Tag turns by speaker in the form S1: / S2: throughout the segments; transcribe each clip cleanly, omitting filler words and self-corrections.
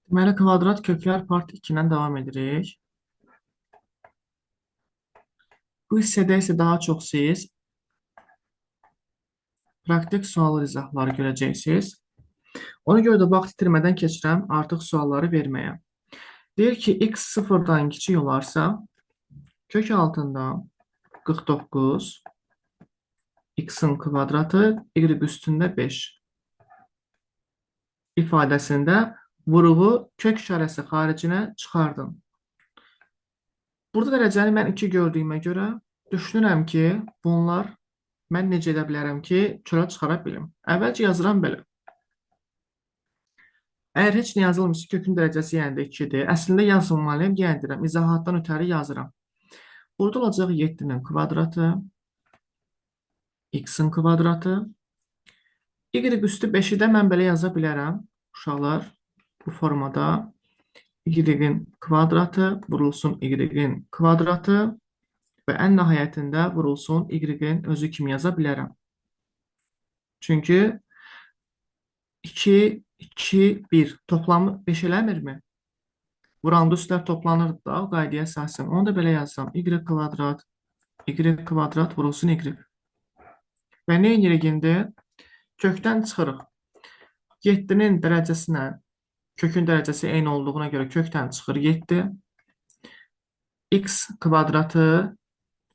S1: Deməli, kvadrat köklər part 2-dən davam edirik. Bu hissədə isə daha çox siz praktik sual izahları görəcəksiniz. Ona görə də vaxt itirmədən keçirəm artıq sualları verməyə. Deyir ki, x sıfırdan kiçik olarsa, kök altında 49, x-in kvadratı, y üstündə 5 ifadəsində vuruğu kök işarəsi xaricinə çıxardın. Burada dərəcəni mən 2 gördüyümə görə düşünürəm ki, bunlar mən necə edə bilərəm ki, çölə çıxara bilim. Əvvəlcə yazıram belə. Əgər heç nə yazılmışsa, kökün dərəcəsi yəni də 2-dir. Əslində yazılmalıyım, yəni deyirəm, izahatdan ötəri yazıram. Burada olacaq 7-nin kvadratı, x-in kvadratı, y üstü 5-i də mən belə yaza bilərəm. Uşaqlar, bu formada y-in kvadratı vurulsun y-in kvadratı və ən nəhayətində vurulsun y-in özü kimi yaza bilərəm. Çünki 2, 2, 1 toplamı 5 eləmirmi? Vuranda üstlər toplanırdı da o qaydaya əsasən. Onu da belə yazsam. Y kvadrat vurulsun y. Və nə edirik indi? Kökdən çıxırıq. 7-nin dərəcəsinə kökün dərəcəsi eyni olduğuna görə kökdən çıxır 7. X kvadratı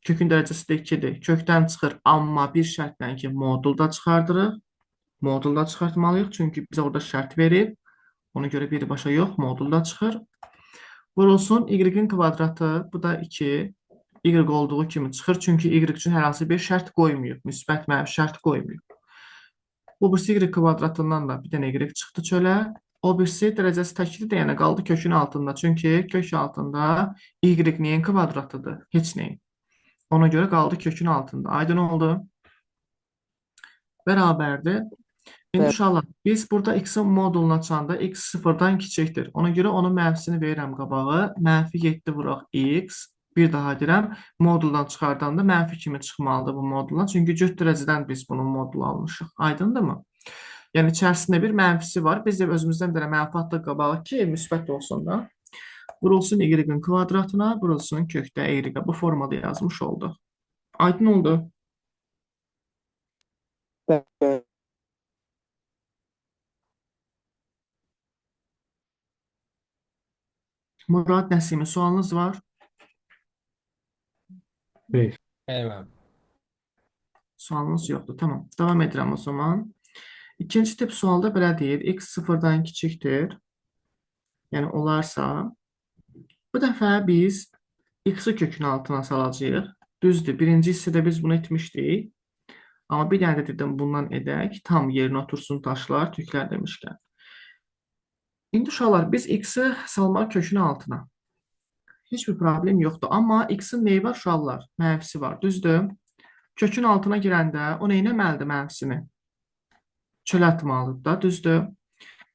S1: kökün dərəcəsi də 2-dir. Kökdən çıxır, amma bir şərtlə ki, modulda çıxardırıq. Modulda çıxartmalıyıq, çünki bizə orada şərt verib. Ona görə birbaşa yox, modulda çıxır. Vurulsun y-in kvadratı, bu da 2. Y olduğu kimi çıxır, çünki y üçün hər hansı bir şərt qoymuyor. Müsbət mənfi şərt qoymuyor. Bu birisi y kvadratından da bir dənə y çıxdı çölə. O birisi dərəcəsi təklidir, yəni qaldı kökün altında. Çünki kök altında y neyin kvadratıdır? Heç neyin. Ona görə qaldı kökün altında. Aydın oldu. Bərabərdir. İndi uşaqlar, biz burada x-in moduluna çıxanda x sıfırdan kiçikdir. Ona görə onun mənfisini verirəm qabağı. Mənfi 7 vuraq x. Bir daha deyirəm, moduldan çıxardanda mənfi kimi çıxmalıdır bu moduldan. Çünki cüt dərəcədən biz bunun modulu almışıq. Aydındırmı? Yəni, içərisində bir mənfisi var. Biz də özümüzdən bir mənfi atdıq qabağı ki, müsbət olsun da. Vurulsun y-in kvadratına, vurulsun kökdə y-ə. Bu formada yazmış oldu. Aydın oldu.
S2: Bəli.
S1: Murad Nəsimi, sualınız var?
S3: Değil.
S2: Evet.
S1: Sualınız yoxdur. Tamam. Davam edirəm o zaman. İkinci tip sualda belə deyir. X sıfırdan kiçikdir. Yəni, olarsa, bu dəfə biz x-i kökün altına salacağıq. Düzdür. Birinci hissədə biz bunu etmişdik. Amma bir dənə də dedim, bundan edək. Tam yerinə otursun daşlar, tüklər demişkən. İndi uşaqlar, biz x-i salmaq kökün altına. Heç bir problem yoxdur. Amma x-in neyi var uşaqlar? Mənfisi var. Düzdür. Kökün altına girəndə o neynəməlidir mənfisini? Çölə atmalıdır da, düzdür.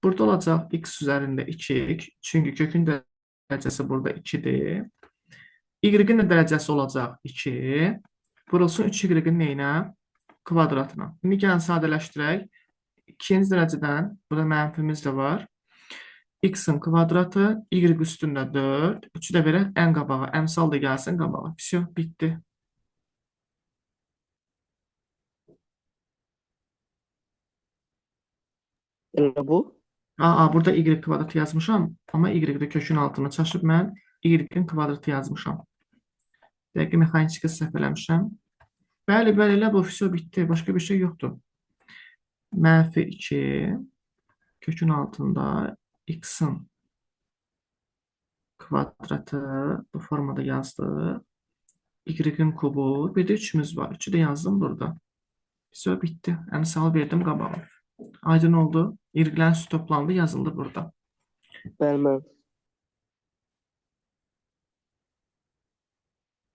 S1: Burada olacaq x üzərində 2, çünki kökün dərəcəsi burada 2-dir. Y-in dərəcəsi olacaq 2. Vurulsun 3y-in neyinə? Kvadratına. İndi gəlin sadələşdirək. İkinci dərəcədən, burada mənfimiz də var. X-in kvadratı, y üstündə 4. 3-ü də verək ən qabağa. Əmsal da gəlsin qabağa. Всё, bitdi.
S2: Elə bu?
S1: Burada y kvadratı yazmışam, amma y-də kökün altına çaşıb mən y-in kvadratı yazmışam. Dəqiq mexanikə səhv eləmişəm. Bəli, elə bu, всё, bitdi. Başqa bir şey yoxdur. Mənfi 2 kökün altında x-in kvadratı bu formada yazdıq. Y-in kubu. Bir də 3-ümüz var. 3-ü də yazdım burada. Всё, bitdi. Əmsal verdim qabağa. Aydın oldu. Y-lərin üstü toplandı, yazıldı burada.
S2: Bəli.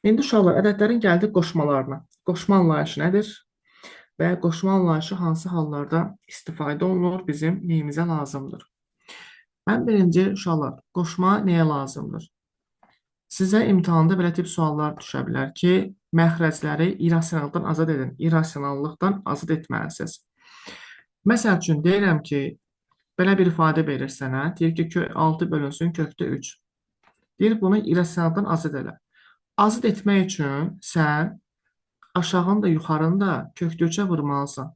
S1: İndi uşaqlar, ədədlərin gəldik qoşmalarına. Qoşma anlayışı nədir? Və qoşma anlayışı hansı hallarda istifadə olunur, bizim neyimizə lazımdır? Ən birinci uşaqlar, qoşma nəyə lazımdır? Sizə imtahanda belə tip suallar düşə bilər ki, məxrəcləri irrasionallıqdan azad edin. İrrasionallıqdan azad etməlisiniz. Məsəl üçün, deyirəm ki, Belə bir ifadə verir sənə. Deyir ki, kök 6 bölünsün kökdə 3. Deyir bunu irrasionaldan azad elə. Azad etmək üçün sən aşağını da yuxarını da kökdə 3-ə vurmalısan.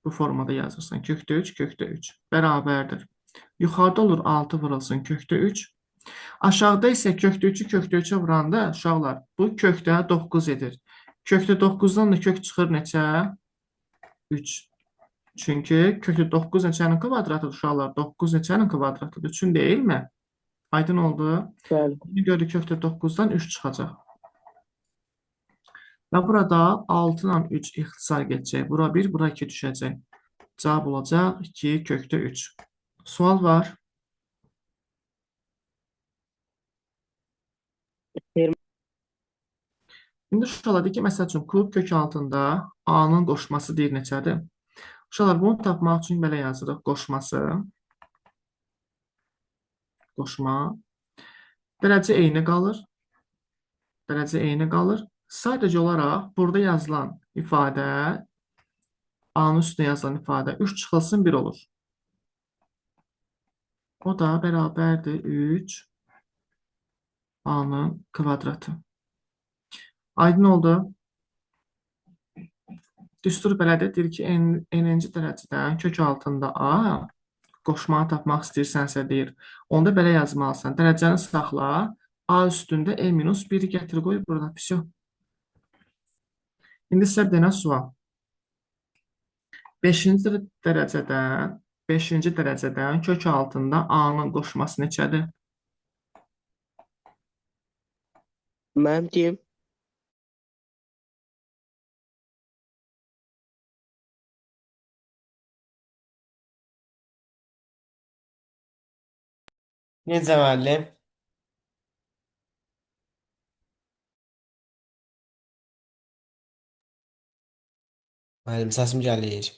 S1: Bu formada yazırsan. Kökdə 3, kökdə 3 bərabərdir. Yuxarıda olur 6 vurulsun kökdə 3. Aşağıda isə kökdə 3-ü kökdə 3-ə vuranda uşaqlar bu kökdə 9 edir. Kökdə 9-dan da kök çıxır neçə? 3. Çünki kökdə 9 neçənin kvadratıdır uşaqlar? 9 neçənin kvadratıdır? 3-ün deyilmi? Aydın oldu.
S2: Bəli.
S1: Buna görə kökdə 9-dan 3 çıxacaq. Və burada 6 ilə 3 ixtisar geçəcək. Bura 1, bura 2 düşəcək. Cavab olacaq 2 kökdə 3. Sual var.
S2: Verim
S1: İndi uşaqlar deyir ki, məsəl üçün kub kök altında A-nın qoşması deyir neçədir? Uşaqlar bunu tapmaq üçün belə yazırıq. Qoşması, qoşma. Dərəcə eyni qalır. Dərəcə eyni qalır. Sadəcə olaraq burada yazılan ifadə, A-nın üstünə yazılan ifadə 3 çıxılsın 1 olur. O da bərabərdir 3 A-nın kvadratı. Aydın oldu. Düstur belədir. Deyir ki, n-ci dərəcədən kök altında A qoşmanı tapmaq istəyirsənsə deyir. Onda belə yazmalısan. Dərəcəni saxla. A üstündə n minus 1-i gətir qoy burada. Pisi. İndi sizə bir dənə sual. 5-ci dərəcədən 5-ci dərəcədən kök altında A-nın qoşması neçədir?
S2: Mənim deyim.
S3: Necə müəllim? Müəllim səsim gəlir.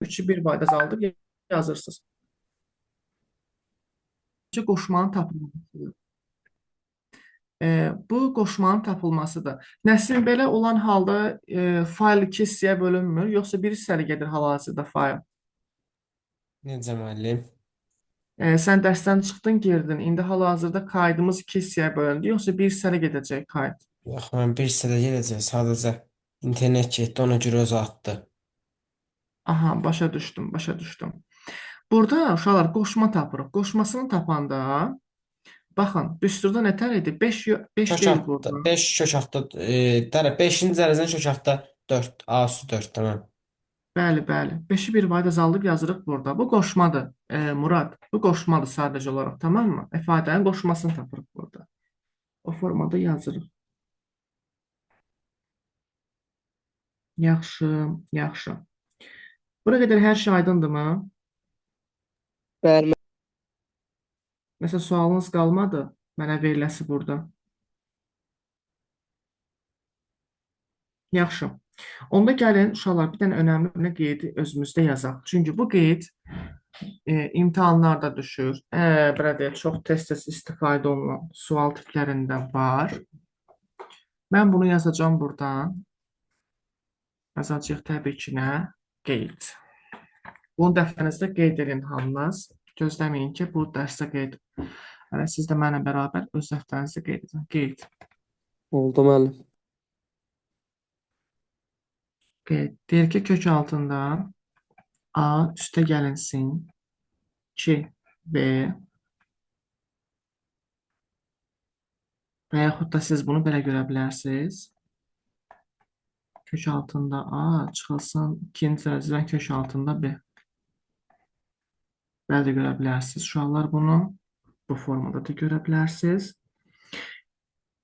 S1: 3-ü bir vayda saldır yazırsınız. Qoşmanın tapılması. Bu qoşmanın tapılmasıdır. Nəslin belə olan halda fayl 2 hissəyə bölünmür, yoxsa bir hissəli gedir hal-hazırda fayl?
S3: Necə müəllim?
S1: Sən dərsdən çıxdın, girdin. İndi hal-hazırda kaydımız 2 hissəyə bölündü, yoxsa bir hissəli gedəcək kayd?
S3: Yox, mən bir hissədə gedəcək. Sadəcə internet getdi, ona görə uzatdı.
S1: Aha, başa düşdüm, başa düşdüm. Burada uşaqlar qoşma tapırıq. Qoşmasını tapanda baxın, düsturda nətər idi? 5
S3: Kök
S1: deyil
S3: altı,
S1: burada.
S3: 5 kök altı, dərə 5-ci dərəcədən kök altı 4, A üstü 4, tamam.
S1: Bəli, bəli. 5-i bir vayda zaldıb yazırıq burada. Bu qoşmadır. Murad, bu qoşmadır sadəcə olaraq, tamam mı? İfadənin qoşmasını tapırıq burada. O formada yazırıq. Yaxşı, yaxşı. Bura qədər hər şey aydındırmı?
S2: Bəli.
S1: Məsələn, sualınız qalmadı mənə veriləsi burada. Yaxşı. Onda gəlin uşaqlar bir dənə önəmli bir qeydi özümüzdə yazaq. Çünki bu qeyd imtahanlarda düşür. Belə deyək, çox tez-tez istifadə olunan sual tiplərində var. Mən bunu yazacağam buradan. Yazacağıq təbii ki, nə? Qeyd. Bunu dəftərinizdə qeyd edin hamınız. Gözləməyin ki, bu dərsdə qeyd. Hələ siz də mənimlə bərabər öz dəftərinizdə qeyd edin. Qeyd.
S2: Oldu müəllim.
S1: Qeyd. Deyir ki, kök altında A üstə gəlinsin 2B və yaxud da siz bunu belə görə bilərsiniz. Kök altında A çıxılsın 2-ci dərəcədən kök altında B. Belə də görə bilərsiniz. Uşaqlar bunu bu formada da görə bilərsiniz.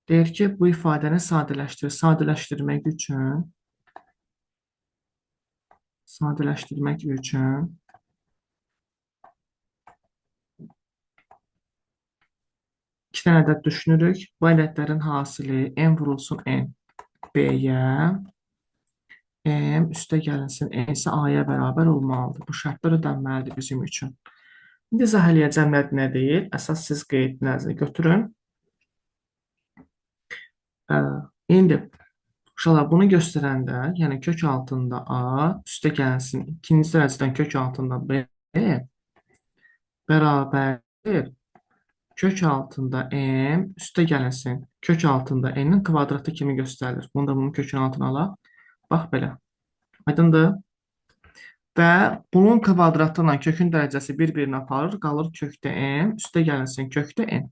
S1: Deyir ki, bu ifadəni sadələşdir. Sadələşdirmək üçün iki dənə ədəd düşünürük. Bu ədədlərin hasili n vurulsun n B-yə, m üstə gəlinsin n isə A-ya bərabər olmalıdır. Bu şərtlər ödənməlidir bizim üçün. İndi izah eləyəcəm nə deyil. Əsas siz qeyd nəzərə götürün. İndi Uşaqlar bunu göstərəndə, yəni kök altında A üstə gəlsin ikinci dərəcədən kök altında B bərabərdir. Kök altında M üstə gəlsin kök altında N'in kvadratı kimi göstərilir. Bunu da bunun kökün altına alaq. Bax belə. Aydındır? Və bunun kvadratı ilə kökün dərəcəsi bir-birini aparır. Qalır kökdə M üstə gəlsin kökdə N.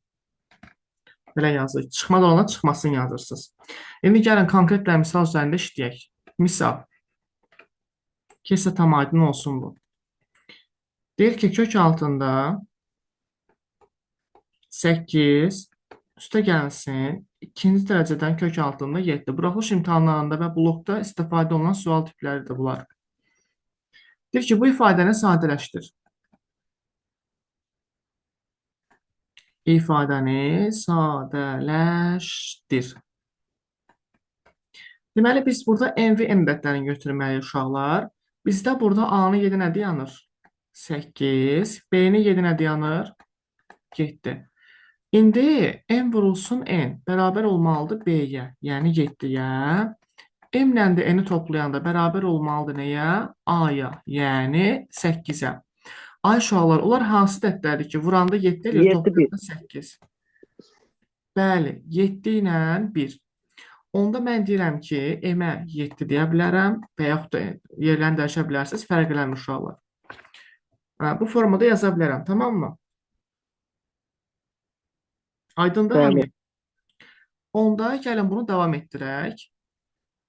S1: Belə yazılır. Çıxma dolana çıxmasını yazırsınız. İndi gəlin konkretlə misal üzərində işləyək. Misal. Kesə tam aydın olsun bu. Deyir ki, kök altında 8 üstə gəlsin. İkinci dərəcədən kök altında 7. Buraxılış imtahanlarında və blokda istifadə olunan sual tipləri də bunlar. Deyir ki, bu ifadəni sadələşdir. İfadəni sadələşdir. Deməli, biz burada n və n ədədlərini götürməliyik uşaqlar. Bizdə burada A-nı 7 nə dayanır? 8. B-ni 7 nə dayanır? 7. İndi n vurulsun n bərabər olmalıdır B-yə, yəni 7-yə. M-lə də n-i toplayanda bərabər olmalıdır nəyə? A-ya, yəni 8-ə. Ay uşaqlar, onlar hansı ədədlərdir ki, vuranda 7 eləyir,
S2: 7
S1: toplayanda 8. Bəli, 7 ilə 1. Onda mən deyirəm ki, M-ə 7 deyə bilərəm və yaxud da yerlərini dəyişə bilərsiniz, fərq eləmir uşaqlar. Bu formada yaza bilərəm, tamam mı? Aydındır
S2: Bəli.
S1: hamıya? Onda gəlin bunu davam etdirək.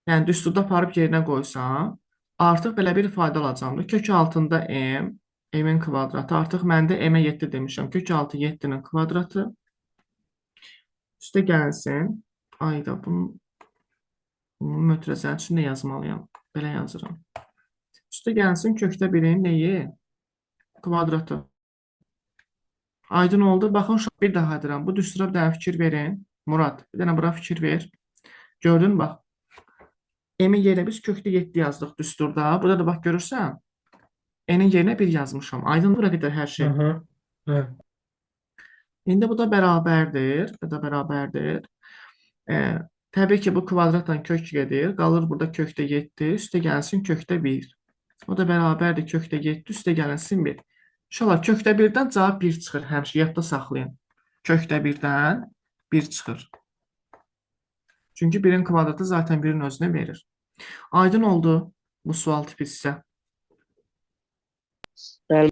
S1: Yəni düsturda aparıb yerinə qoysam, artıq belə bir ifadə alacağım. Kök altında M, M-in kvadratı. Artıq mən də M-ə 7 demişəm. Kök altı 7-nin kvadratı. Üstə gəlsin. Ayda bunun mötərizənin içində yazmalıyam. Belə yazıram. Üstə gəlsin kökdə birin neyi? Kvadratı. Aydın oldu. Baxın, bir daha edirəm. Bu düstura bir dənə fikir verin. Murad, bir dənə bura fikir ver. Gördün, bax. M-in yerinə biz kökdə 7 yazdıq düsturda. Burada da bax, görürsən. N-in yerinə 1 yazmışam. Aydın bura qədər hər şey. İndi bu da bərabərdir. Bu da bərabərdir. Təbii ki, bu kvadratla kök gedir. Qalır burada kökdə 7. Üstə gəlsin kökdə 1. O da bərabərdir kökdə 7. Üstə gəlsin 1. İnşallah kökdə 1-dən cavab 1 çıxır. Həmişə yadda saxlayın. Kökdə 1-dən 1 çıxır. Çünki 1-in kvadratı zaten 1-in özünə verir. Aydın oldu bu sual tipi sizə.
S2: Bəli.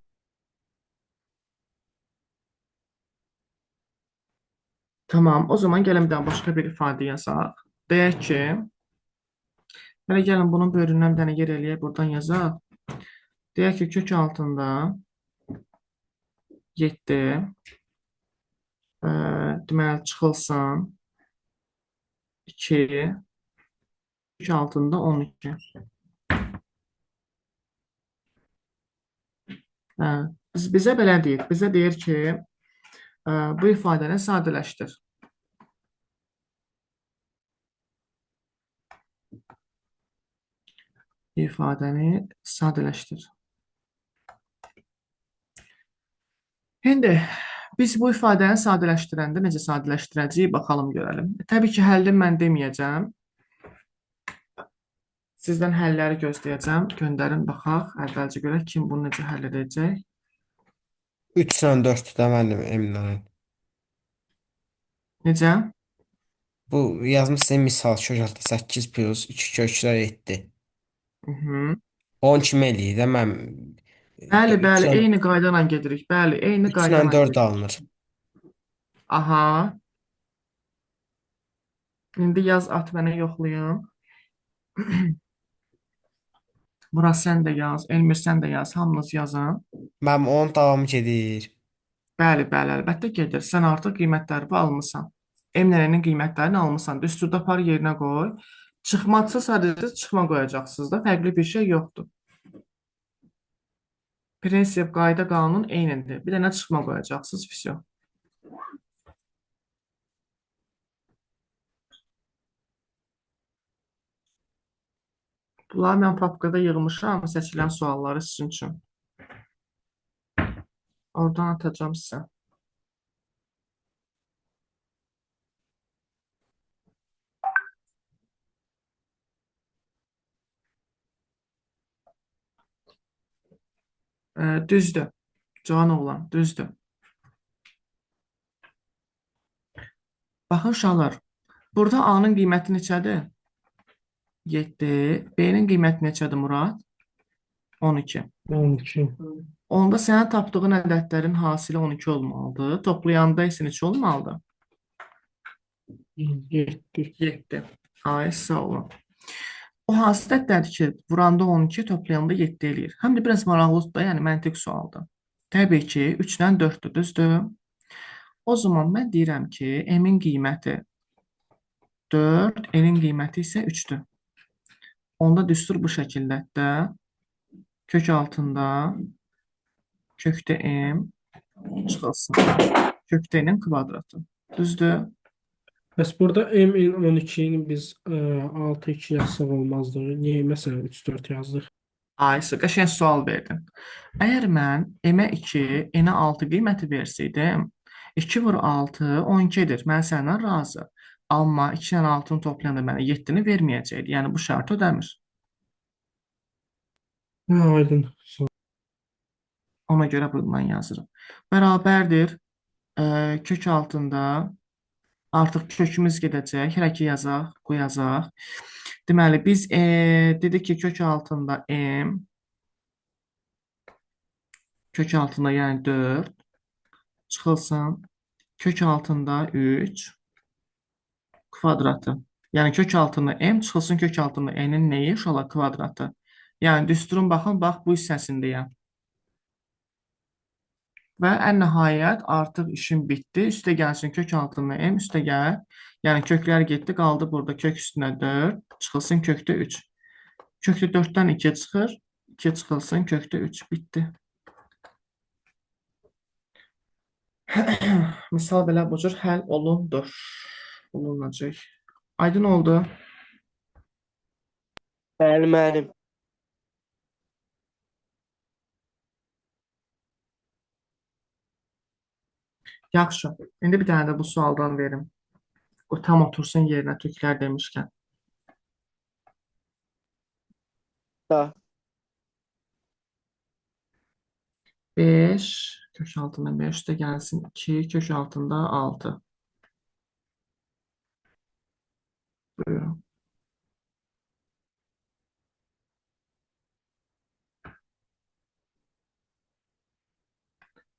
S1: Tamam, o zaman gəlin bir dənə başqa bir ifadə yazaq. Deyək ki, hələ gəlin bunun bölündən bir dənə yer eləyək, buradan yazaq. Deyək ki, kök altında 7, deməli çıxılsın 2, kök altında 12. Bizə belə deyir. Bizə deyir ki, bu ifadəni sadələşdir. İfadəni sadələşdir. İndi biz bu ifadəni sadələşdirəndə necə sadələşdirəcəyik, baxalım, görəlim. Təbii ki, həlli mən deməyəcəm. Sizdən həlləri gözləyəcəm. Göndərin, baxaq. Əvvəlcə görək kim bunu necə həll edəcək.
S3: 3 ilə 4 də müəllim eminəm.
S1: Necə?
S3: Bu yazmışsın misal kökəltə 8 plus 2 köklər 7. 10 kimi eləyir də mən.
S1: Bəli, bəli, eyni qayda ilə gedirik. Bəli, eyni
S3: 3
S1: qayda
S3: ilə
S1: ilə
S3: 4
S1: gedirik.
S3: alınır.
S1: Aha. İndi yaz at mənə yoxlayın. Murat sən də yaz, Elmir sən də yaz, hamınız yazın.
S3: Mənim 10 davamı gedir.
S1: Bəli, bəli, əlbəttə gedir. Sən artıq qiymətləri almısan. M-nin qiymətlərini almısan. Düsturda par yerinə qoy. Çıxmadsa sadəcə çıxma qoyacaqsınız da. Fərqli bir şey yoxdur. Prinsip, qayda, qanun eynidir. Bir dənə çıxma qoyacaqsınız. Fisyo. Bunları mən papkada yığmışam. Seçilən sualları sizin üçün. Oradan atacağım sizə. Düzdür. Cavan oğlan, düzdür. Baxın uşaqlar, burada A-nın qiyməti neçədir? 7. B-nin qiyməti neçədir Murad? 12.
S4: 12.
S1: Onda sənin tapdığın ədədlərin hasili 12 olmalıdır. Toplayanda isə neçə olmalıdır?
S4: 7.
S1: 7. Ay, sağ olun. O hansı ədədlərdir ki, vuranda 12, toplayanda 7 eləyir? Həm də biraz maraqlıdır da, yəni məntiq sualdır. Təbii ki, 3 ilə 4-dür, düzdür? O zaman mən deyirəm ki, M-in qiyməti 4, N-in qiyməti isə 3-dür. Onda düstur bu şəkildədir. Kök altında kökdə M çıxılsın. Kökdə N-in kvadratı. Düzdür?
S4: Bəs burada M-12-ni biz 6-2 yazsaq olmazdı. Niyə məsələn 3-4 yazdıq?
S1: Ayşə, qəşəng sual verdin. Əgər mən M-ə 2, N-ə 6 qiyməti versəydim, 2 vur 6, 12 edir. Mən səndən razı. Amma 2 ilə 6-nı toplayanda mənə 7-ni verməyəcəkdi. Yəni bu şərt ödəmir.
S4: Hə, aydın.
S1: Ona görə bundan yazırım. Bərabərdir. Kök altında artıq kökümüz gedəcək. Hələ ki yazaq, bu yazaq. Deməli, biz dedik ki, kök altında M, kök altında yəni 4 çıxılsın. Kök altında 3 kvadratı. Yəni kök altında M çıxılsın kök altında N-in nəyi? İnşallah kvadratı. Yəni düsturun baxın, bax bu hissəsindəyəm. Və ən nəhayət artıq işim bitdi. Üstə gəlsin kök altında M, üstə gəl. Yəni köklər getdi, qaldı burada kök üstünə 4, çıxılsın kökdə 3. Kökdə 4-dən 2 çıxır, 2 çıxılsın kökdə 3. Bitdi. Misal belə bu cür həll olundur. Olunacaq. Aydın oldu.
S2: Bəli, müəllim.
S1: Yaxşı. İndi bir dənə də bu sualdan verim. O tam otursun yerinə tüklər demişkən.
S2: Da.
S1: 5 kök altında 5 də gəlsin 2 kök altında 6. Buyurun.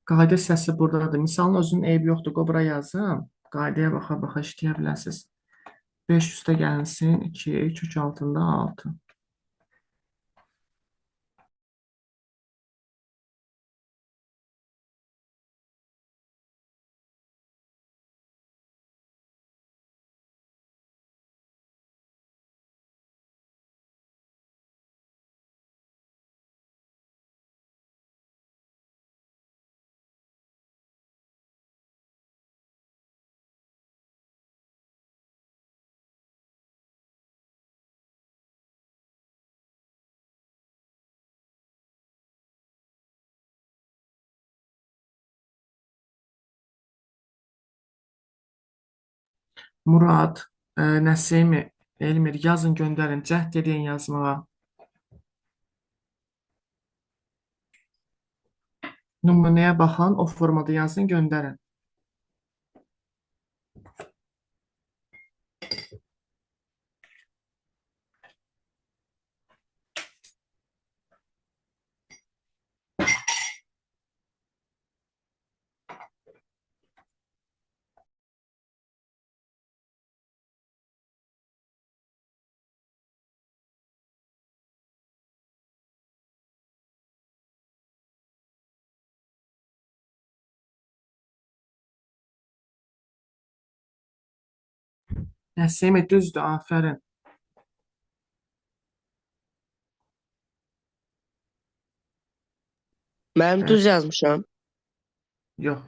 S1: Qayda hissəsi buradadır. Misalın özünün eybi yoxdur. Qobra yazım. Qaydaya baxa-baxa işləyə bilərsiniz. 5 üstə gəlsin 2 kök altında 6. Murad, Nəsimi, Elmir yazın göndərin. Cəhd edin yazmağa. Nümunəyə baxın, o formada yazın, göndərin. Nəsimi düzdür, afərin.
S2: Müəllim düz yazmışam.
S1: Yox.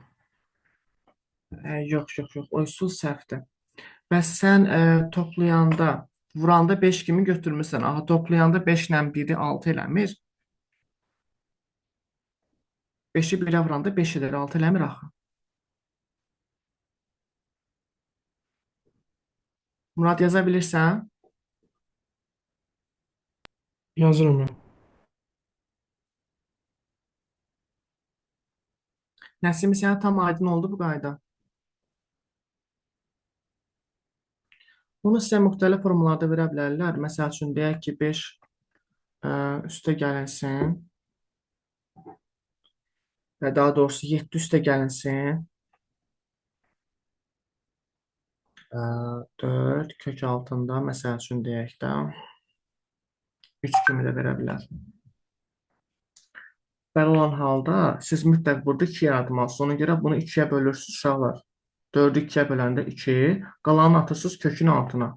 S1: Yox. O üsul səhvdir. Bəs sən toplayanda, vuranda 5 kimi götürmüsən. Aha, toplayanda 5 ilə 1-i 6 eləmir. 5-i 1-ə vuranda 5 edir, 6 eləmir axı. Murad yaza bilirsən?
S4: Yazıram mən.
S1: Nəsimi, sənə tam aydın oldu bu qayda. Bunu sizə müxtəlif formalarda verə bilərlər. Məsəl üçün, deyək ki, 5 üstə gəlinsin və daha doğrusu 7 üstə gəlinsin. 4 kök altında, məsəl üçün, deyək də 3 kimi də verə bilər. Belə olan halda siz mütləq burada 2 yaratmalısınız. Ona görə bunu 2-yə bölürsünüz uşaqlar. 4-ü 2-yə böləndə 2, qalanını atırsınız kökün altına.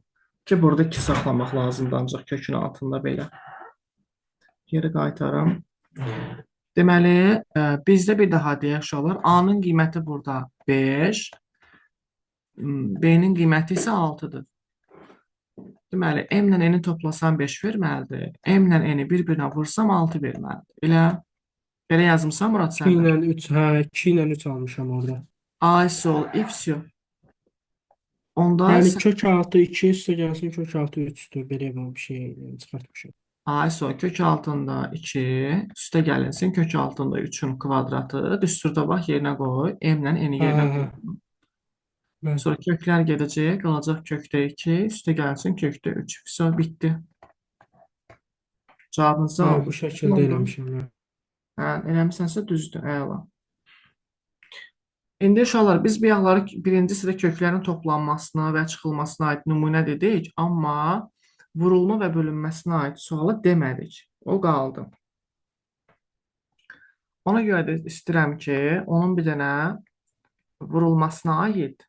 S1: Ki, burada 2 saxlamaq lazımdır ancaq kökün altında belə. Geri qaytarım. Deməli, bizdə bir daha deyək uşaqlar. A-nın qiyməti burada 5, B-nin qiyməti isə 6-dır. Deməli, M ilə N-i toplasam 5 verməlidir. M ilə N-i bir-birinə vursam 6 verməlidir. Belə yazmışsan Murad
S4: 2
S1: sən də.
S4: ilə 3, hə, 2 ilə 3 almışam orada.
S1: A sol, Y. Onda
S4: Yəni
S1: sən
S4: kök altı 2 üstə gəlsin, kök altı 3-dür. Belə bir şey çıxartmışam.
S1: A sol kök altında 2, üstə gəlinsin kök altında 3-ün kvadratı. Düsturda bax yerinə qoy. M ilə N-i
S4: Hə,
S1: yerinə
S4: hə,
S1: qoy.
S4: hə. Bəli.
S1: Sonra köklər gedəcək, qalacaq kökdə 2, üstə gəlsin kökdə 3. Vəsə bitdi. Cavabınız
S4: Hə,
S1: oldu.
S4: bu şəkildə eləmişəm. Hə.
S1: Hə, eləmisənsə düzdür. Əla. İndi uşaqlar biz bu yağları birinci sıra köklərin toplanmasına və çıxılmasına aid nümunə dedik, amma vurulma və bölünməsinə aid sualı demədik. O qaldı. Ona görə də istəyirəm ki, onun bir dənə vurulmasına aid,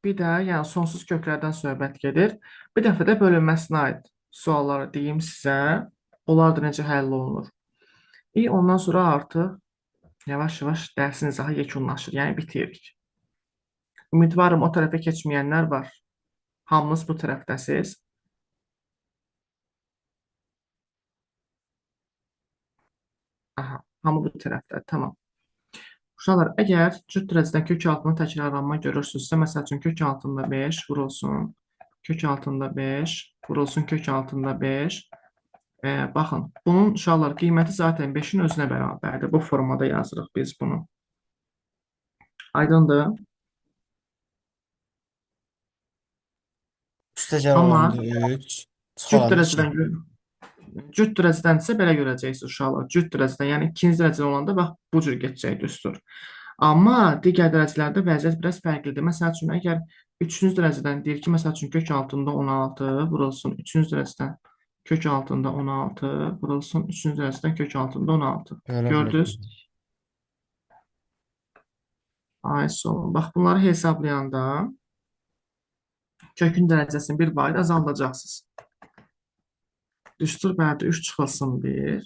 S1: bir də yəni sonsuz köklərdən söhbət gedir. Bir dəfə də bölünməsinə aid sualları deyim sizə. Onlar da necə həll olunur. Ondan sonra artıq yavaş-yavaş dərsin izahı yekunlaşır, yəni bitiririk. Ümidvarım o tərəfə keçməyənlər var. Hamınız bu tərəfdəsiz. Aha, hamı bu tərəfdə, tamam. Uşaqlar, əgər cüt dərəcədən kök altında təkrarlanma görürsünüzsə, məsəl üçün kök altında 5 vurulsun, kök altında 5 vurulsun, kök altında 5. Baxın, bunun uşaqlar qiyməti zaten 5-in özünə bərabərdir. Bu formada yazırıq biz bunu. Aydındır.
S3: Üstə gəl
S1: Amma
S3: olanda 3.
S1: cüt dərəcədənsə belə görəcəksiniz uşaqlar. Cüt dərəcədən, yəni ikinci dərəcədə olanda bax bu cür keçəcək düstur. Amma digər dərəcələrdə vəziyyət biraz fərqlidir. Məsəl üçün, əgər 3-cü dərəcədən deyir ki, məsəl üçün kök altında 16 vurulsun, 3-cü dərəcədən kök altında 16 vurulsun, 3-cü dərəcədən kök altında 16. Gördünüz? Ay son. Bax bunları hesablayanda kökün dərəcəsini bir vaid azaldacaqsınız. Düstur bərdə 3 çıxılsın 1.